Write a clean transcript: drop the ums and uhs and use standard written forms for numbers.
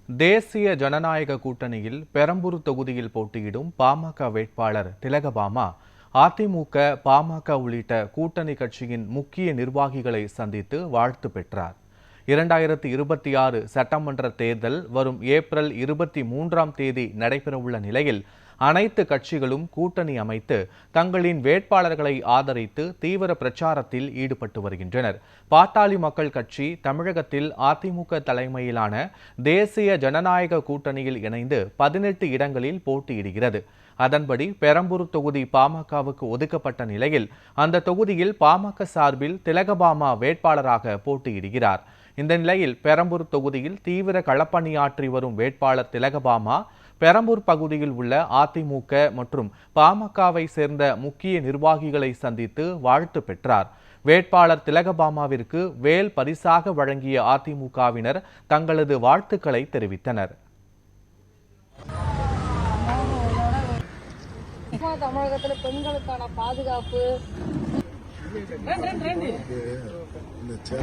தேசிய ஜனநாயக கூட்டணியில் பெரம்பூர் தொகுதியில் போட்டியிடும் பாமக வேட்பாளர் திலகபாமா அதிமுக, பாமக உள்ளிட்ட கூட்டணி கட்சியின் முக்கிய நிர்வாகிகளை சந்தித்து வாழ்த்து பெற்றார். 2026 சட்டமன்ற தேர்தல் வரும் ஏப்ரல் 23ஆம் தேதி நடைபெறவுள்ள நிலையில் அனைத்து கட்சிகளும் கூட்டணி அமைத்து தங்களின் வேட்பாளர்களை ஆதரித்து தீவிர பிரச்சாரத்தில் ஈடுபட்டு வருகின்றனர். பாட்டாளி மக்கள் கட்சி தமிழகத்தில் அதிமுக தலைமையிலான தேசிய ஜனநாயக கூட்டணியில் இணைந்து 18 இடங்களில் போட்டியிடுகிறது. அதன்படி பெரம்பூர் தொகுதி பாமகவுக்கு ஒதுக்கப்பட்ட நிலையில் அந்த தொகுதியில் பாமக சார்பில் திலகபாமா வேட்பாளராக போட்டியிடுகிறார். இந்த நிலையில் பெரம்பூர் தொகுதியில் தீவிர களப்பணியாற்றி வரும் வேட்பாளர் திலகபாமா பெரம்பூர் பகுதியில் உள்ள அதிமுக மற்றும் பாமகவை சேர்ந்த முக்கிய நிர்வாகிகளை சந்தித்து வாழ்த்து பெற்றார். வேட்பாளர் திலகபாமாவிற்கு வேல் பரிசாக வழங்கிய அதிமுகவினர் தங்களது வாழ்த்துக்களை தெரிவித்தனர். தமிழகத்தில் பெண்களுக்கான பாதுகாப்பு இந்த